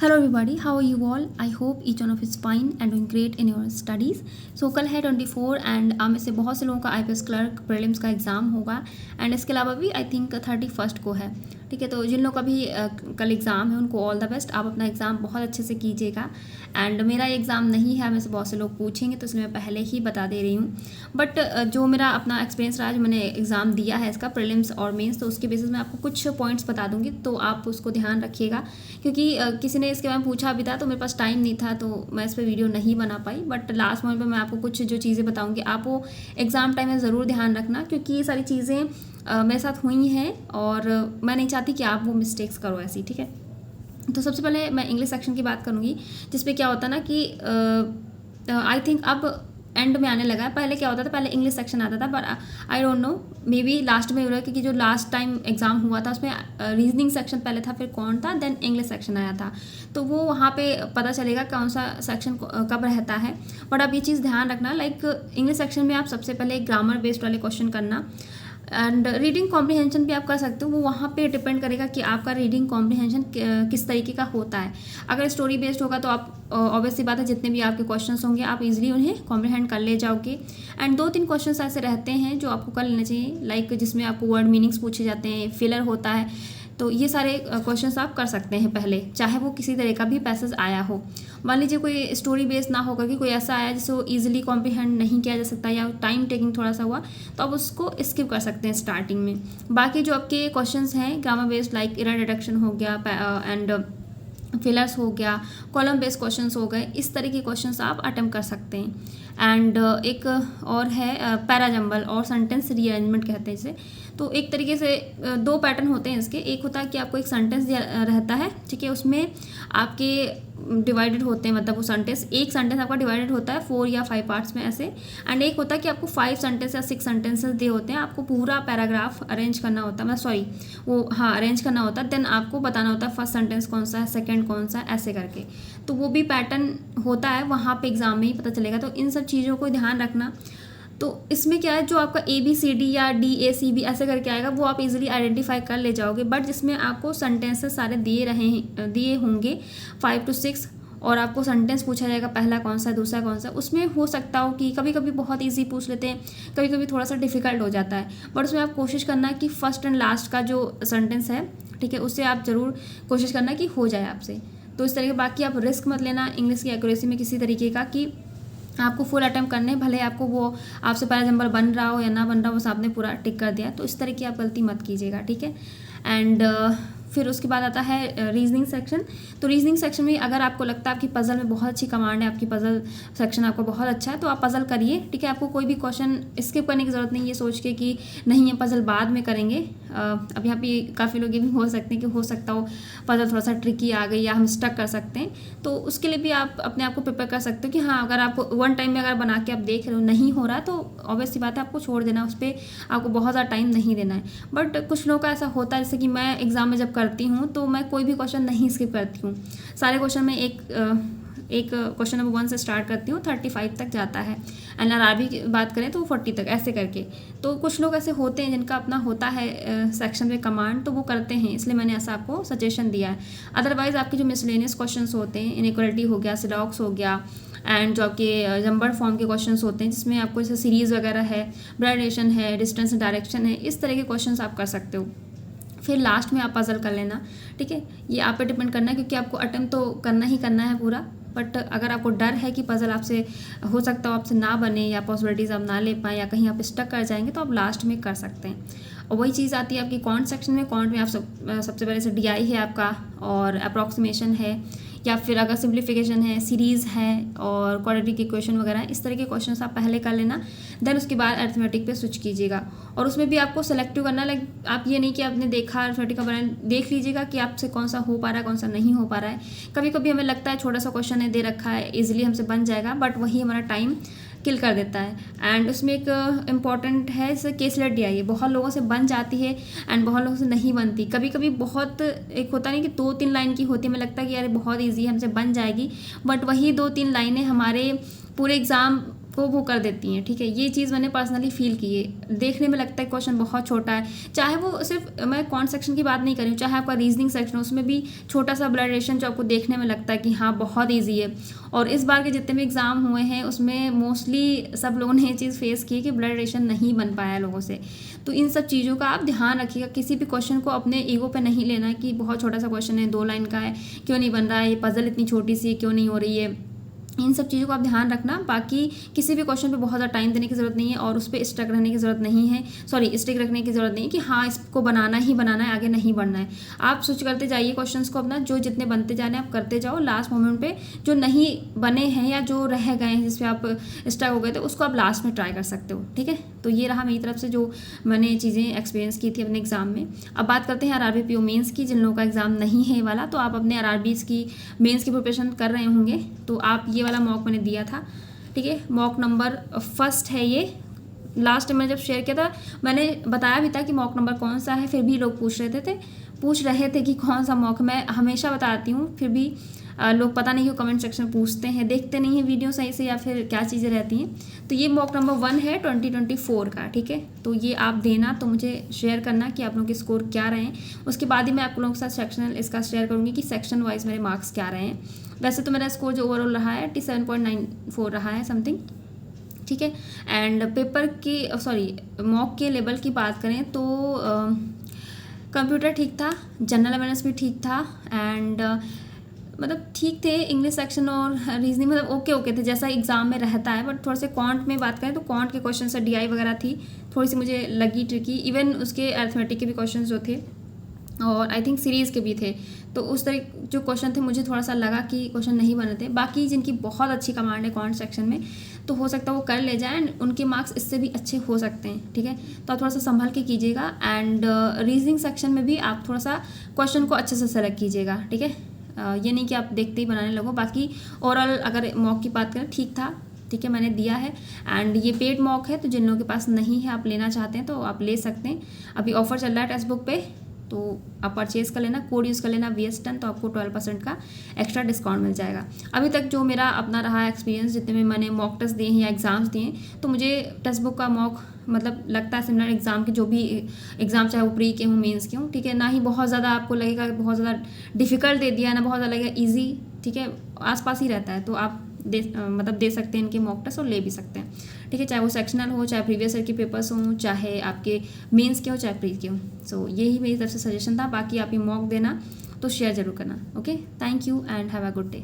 Hello everybody, how are you all? I hope each one of you is fine and doing great in your studies. So कल है 24 and आप में से बहुत से लोगों का IPS क्लर्क प्रीलिम्स का एग्ज़ाम होगा एंड इसके अलावा भी आई थिंक 31 को है। ठीक है, तो जिन लोगों का भी कल एग्ज़ाम है उनको ऑल द बेस्ट। आप अपना एग्ज़ाम बहुत अच्छे से कीजिएगा एंड मेरा एग्ज़ाम नहीं है, में से बहुत से लोग पूछेंगे तो इसलिए मैं पहले ही बता दे रही हूँ। बट जो मेरा अपना एक्सपीरियंस रहा, जो मैंने एग्ज़ाम दिया है इसका प्रीलिम्स और मेंस, तो उसके बेसिस में आपको कुछ पॉइंट्स बता दूँगी, तो आप उसको ध्यान रखिएगा। क्योंकि किसी ने इसके बारे में पूछा भी था तो मेरे पास टाइम नहीं था, तो मैं इस पर वीडियो नहीं बना पाई। बट लास्ट मोमेंट पे मैं आपको कुछ जो चीज़ें बताऊंगी, आप वो एग्ज़ाम टाइम में ज़रूर ध्यान रखना, क्योंकि ये सारी चीज़ें मेरे साथ हुई हैं और मैं नहीं चाहती कि आप वो मिस्टेक्स करो ऐसी। ठीक है, तो सबसे पहले मैं इंग्लिश सेक्शन की बात करूँगी, जिसपे क्या होता है ना कि आई थिंक अब एंड में आने लगा है। पहले क्या होता था, पहले इंग्लिश सेक्शन आता था, पर I don't know, may be last में हो रहा है, क्योंकि जो लास्ट टाइम एग्ज़ाम हुआ था उसमें रीजनिंग सेक्शन पहले था, फिर कौन था, देन इंग्लिश सेक्शन आया था। तो वो वहाँ पे पता चलेगा कौन सा सेक्शन कब रहता है। बट आप ये चीज़ ध्यान रखना, लाइक इंग्लिश सेक्शन में आप सबसे पहले ग्रामर बेस्ड वाले क्वेश्चन करना एंड रीडिंग कॉम्प्रिहेंशन भी आप कर सकते हो। वो वहाँ पे डिपेंड करेगा कि आपका रीडिंग कॉम्प्रिहेंशन किस तरीके का होता है। अगर स्टोरी बेस्ड होगा तो आप ऑब्वियसली बात है, जितने भी आपके क्वेश्चंस होंगे आप इजीली उन्हें कॉम्प्रिहेंड कर ले जाओगे। एंड 2-3 क्वेश्चंस ऐसे रहते हैं जो आपको कर लेने चाहिए, लाइक जिसमें आपको वर्ड मीनिंग्स पूछे जाते हैं, फिलर होता है। तो ये सारे क्वेश्चंस आप कर सकते हैं पहले, चाहे वो किसी तरह का भी पैसेज आया हो। मान लीजिए कोई स्टोरी बेस्ड ना होकर कि कोई ऐसा आया जिसे ईजिली कॉम्प्रिहेंड नहीं किया जा सकता या टाइम टेकिंग थोड़ा सा हुआ, तो आप उसको स्किप कर सकते हैं स्टार्टिंग में। बाकी जो आपके क्वेश्चंस हैं grammar based, like error deduction हो गया एंड फिलर्स हो गया, कॉलम बेस्ड क्वेश्चंस हो गए, इस तरह के क्वेश्चंस आप अटेम्प्ट कर सकते हैं। एंड एक और है पैराजंबल और सेंटेंस रीअरेंजमेंट कहते हैं इसे। तो एक तरीके से 2 पैटर्न होते हैं इसके। एक होता है कि आपको एक सेंटेंस दिया रहता है, ठीक है, उसमें आपके डिवाइडेड होते हैं, मतलब वो एक सेंटेंस आपका डिवाइडेड होता है 4 या 5 पार्ट्स में ऐसे। एंड एक होता है कि आपको 5 सेंटेंस या 6 सेंटेंसेस दिए होते हैं, आपको पूरा पैराग्राफ अरेंज करना होता है, अरेंज करना होता है। देन आपको बताना होता है फर्स्ट सेंटेंस कौन सा है, सेकंड कौन सा है, ऐसे करके। तो वो भी पैटर्न होता है, वहाँ पे एग्जाम में ही पता चलेगा। तो इन सब चीज़ों को ध्यान रखना। तो इसमें क्या है, जो आपका ABCD या DACB ऐसे करके आएगा वो आप इजीली आइडेंटिफाई कर ले जाओगे। बट जिसमें आपको सेंटेंसेस सारे दिए होंगे 5 to 6, और आपको सेंटेंस पूछा जाएगा पहला कौन सा है, दूसरा कौन सा, उसमें हो सकता हो कि कभी कभी बहुत इजी पूछ लेते हैं, कभी कभी थोड़ा सा डिफिकल्ट हो जाता है। बट उसमें आप कोशिश करना कि फर्स्ट एंड लास्ट का जो सेंटेंस है, ठीक है, उससे आप ज़रूर कोशिश करना कि हो जाए आपसे। तो इस तरह के, बाकी आप रिस्क मत लेना इंग्लिश की एक्यूरेसी में किसी तरीके का, कि आपको फुल अटेम्प्ट करने, भले आपको वो आपसे पैराजंबल बन रहा हो या ना बन रहा हो, बस आपने पूरा टिक कर दिया। तो इस तरह की आप गलती मत कीजिएगा, ठीक है। एंड फिर उसके बाद आता है रीजनिंग सेक्शन। तो रीजनिंग सेक्शन में अगर आपको लगता है आपकी पजल में बहुत अच्छी कमांड है, आपकी पजल सेक्शन आपका बहुत अच्छा है, तो आप पजल करिए, ठीक है। आपको कोई भी क्वेश्चन स्किप करने की ज़रूरत नहीं है सोच के कि नहीं ये पजल बाद में करेंगे। अब यहाँ पे काफ़ी लोग ये भी हो सकते हैं कि हो सकता हो पजल थोड़ा सा ट्रिकी आ गई या हम स्टक कर सकते हैं, तो उसके लिए भी आप अपने आप को प्रिपेयर कर सकते हो कि हाँ, अगर आपको वन टाइम में अगर बना के आप देख रहे हो नहीं हो रहा, तो ऑब्वियस सी बात है आपको छोड़ देना, उस पर आपको बहुत ज़्यादा टाइम नहीं देना है। बट कुछ लोगों का ऐसा होता है, जैसे कि मैं एग्ज़ाम में जब करती हूँ तो मैं कोई भी क्वेश्चन नहीं स्किप करती हूँ। सारे क्वेश्चन में एक क्वेश्चन नंबर 1 से स्टार्ट करती हूँ, 35 तक जाता है। एंड RRB की बात करें तो 40 तक, ऐसे करके। तो कुछ लोग ऐसे होते हैं जिनका अपना होता है सेक्शन में कमांड, तो वो करते हैं, इसलिए मैंने ऐसा आपको सजेशन दिया है। अदरवाइज़ आपके जो मिसलेनियस क्वेश्चंस होते हैं, इनइक्वालिटी हो गया, सिडॉक्स हो गया, एंड जो आपके जंबर फॉर्म के क्वेश्चंस होते हैं जिसमें आपको जैसे सीरीज़ वगैरह है, ब्राइडेशन है, डिस्टेंस डायरेक्शन है, इस तरह के क्वेश्चंस आप कर सकते हो। फिर लास्ट में आप पजल कर लेना, ठीक है। ये आप पे डिपेंड करना है, क्योंकि आपको अटेम्प्ट तो करना ही करना है पूरा। बट अगर आपको डर है कि पजल आपसे हो सकता हो आपसे ना बने, या पॉसिबिलिटीज़ आप ना ले पाएँ, या कहीं आप स्टक कर जाएंगे, तो आप लास्ट में कर सकते हैं। और वही चीज़ आती है आपकी कॉन्ट सेक्शन में। कॉन्ट में आप सबसे पहले से DI है आपका, और अप्रॉक्सीमेशन है, या फिर अगर सिंप्लीफिकेशन है, सीरीज़ है, और क्वाड्रेटिक इक्वेशन वगैरह, इस तरह के क्वेश्चन आप पहले कर लेना। देन उसके बाद अरिथमेटिक पे स्विच कीजिएगा। और उसमें भी आपको सेलेक्टिव करना, लाइक आप ये नहीं कि आपने देखा अरिथमेटिक का बना, देख लीजिएगा कि आपसे कौन सा हो पा रहा है, कौन सा नहीं हो पा रहा है। कभी कभी हमें लगता है छोटा सा क्वेश्चन है, दे रखा है, ईजिली हमसे बन जाएगा, बट वही हमारा टाइम किल कर देता है। एंड उसमें एक इम्पॉर्टेंट है, जैसे केसलेट DI है, बहुत लोगों से बन जाती है एंड बहुत लोगों से नहीं बनती। कभी कभी बहुत एक होता नहीं कि 2-3 लाइन की होती है, हमें लगता है कि यार बहुत ईजी है, हमसे बन जाएगी, बट वही 2-3 लाइनें हमारे पूरे एग्ज़ाम को वो कर देती हैं, ठीक है। ये चीज़ मैंने पर्सनली फील की है। देखने में लगता है क्वेश्चन बहुत छोटा है, चाहे वो सिर्फ, मैं कौन सेक्शन की बात नहीं कर रही हूँ, चाहे आपका रीजनिंग सेक्शन हो, उसमें भी छोटा सा ब्लड रिलेशन जो आपको देखने में लगता है कि हाँ बहुत ईजी है। और इस बार के जितने भी एग्ज़ाम हुए हैं उसमें मोस्टली सब लोगों ने ये चीज़ फेस की कि ब्लड रिलेशन नहीं बन पाया लोगों से। तो इन सब चीज़ों का आप ध्यान रखिएगा, किसी भी क्वेश्चन को अपने ईगो पे नहीं लेना है कि बहुत छोटा सा क्वेश्चन है, 2 लाइन का है, क्यों नहीं बन रहा है, ये पजल इतनी छोटी सी क्यों नहीं हो रही है। इन सब चीज़ों का आप ध्यान रखना। बाकी किसी भी क्वेश्चन पे बहुत ज़्यादा टाइम देने की ज़रूरत नहीं है और उस पर स्टक रहने की ज़रूरत नहीं है, स्टिक रखने की ज़रूरत नहीं है कि हाँ इसको बनाना ही बनाना है, आगे नहीं बढ़ना है। आप स्विच करते जाइए क्वेश्चंस को अपना, जो जितने बनते जाने आप करते जाओ। लास्ट मोमेंट पे जो नहीं बने हैं या जो रह गए हैं जिस पे आप स्टक हो गए थे उसको आप लास्ट में ट्राई कर सकते हो, ठीक है। तो ये रहा मेरी तरफ से जो मैंने चीज़ें एक्सपीरियंस की थी अपने एग्ज़ाम में। अब बात करते हैं RRB PO मेंस की। जिन लोगों का एग्ज़ाम नहीं है ये वाला, तो आप अपने RRBs की मेंस की प्रिपरेशन कर रहे होंगे, तो आप ये वाला मॉक मैंने दिया था, ठीक है। मॉक नंबर 1 है ये। लास्ट टाइम मैंने जब शेयर किया था मैंने बताया भी था कि मॉक नंबर कौन सा है, फिर भी लोग पूछ रहे थे कि कौन सा मॉक। मैं हमेशा बताती हूँ, फिर भी लोग पता नहीं क्यों कमेंट सेक्शन में पूछते हैं, देखते नहीं हैं वीडियो सही से या फिर क्या चीज़ें रहती हैं। तो ये मॉक नंबर 1 है 2024 का, ठीक है। तो ये आप देना, तो मुझे शेयर करना कि आप लोगों के स्कोर क्या रहे हैं। उसके बाद ही मैं आप लोगों के साथ सेक्शनल इसका शेयर करूँगी कि सेक्शन वाइज मेरे मार्क्स क्या रहे हैं। वैसे तो मेरा स्कोर जो ओवरऑल रहा है 87.94 रहा है समथिंग, ठीक है। एंड पेपर की मॉक के लेवल की बात करें तो कंप्यूटर ठीक था, जनरल अवेयरनेस भी ठीक था, एंड मतलब ठीक थे। इंग्लिश सेक्शन और रीजनिंग मतलब ओके थे जैसा एग्जाम में रहता है। बट थोड़ा से क्वांट में बात करें तो क्वांट के क्वेश्चन से DI वगैरह थी, थोड़ी सी मुझे लगी ट्रिकी। इवन उसके अर्थमेटिक के भी क्वेश्चन जो थे और आई थिंक सीरीज़ के भी थे, तो उस तरह जो क्वेश्चन थे मुझे थोड़ा सा लगा कि क्वेश्चन नहीं बने थे। बाकी जिनकी बहुत अच्छी कमांड है क्वांट सेक्शन में, तो हो सकता है वो कर ले जाए एंड उनके मार्क्स इससे भी अच्छे हो सकते हैं, ठीक है। तो आप थोड़ा सा संभल के कीजिएगा। एंड रीजनिंग सेक्शन में भी आप थोड़ा सा क्वेश्चन को अच्छे से सेलेक्ट कीजिएगा, ठीक है। ये नहीं कि आप देखते ही बनाने लगो। बाकी ओवरऑल अगर मॉक की बात करें ठीक था, ठीक है, मैंने दिया है। एंड ये पेड मॉक है, तो जिन लोगों के पास नहीं है, आप लेना चाहते हैं तो आप ले सकते हैं। अभी ऑफर चल रहा है टेक्स्ट बुक पे, तो आप परचेज़ कर लेना, कोड यूज़ कर लेना VS10, तो आपको 12% का एक्स्ट्रा डिस्काउंट मिल जाएगा। अभी तक जो मेरा अपना रहा एक्सपीरियंस, जितने में मैंने मॉक टेस्ट दिए हैं या एग्ज़ाम्स दिए हैं, तो मुझे टेक्स्ट बुक का मॉक मतलब लगता है सिमिलर एग्ज़ाम के जो भी एग्ज़ाम, चाहे वो प्री के हों मेंस के हों, ठीक है। ना ही बहुत ज़्यादा आपको लगेगा बहुत ज़्यादा डिफ़िकल्ट दे दिया, ना बहुत ज़्यादा लगेगा ईजी, ठीक है। आसपास ही रहता है, तो आप दे सकते हैं इनके मॉक टेस्ट और ले भी सकते हैं, ठीक है। चाहे वो सेक्शनल हो, चाहे प्रीवियस ईयर के पेपर्स हों, चाहे आपके मेंस के हो, चाहे प्री के हो। सो यही मेरी तरफ से सजेशन था। बाकी आप ये मॉक देना तो शेयर जरूर करना। Okay, thank you and have a good day.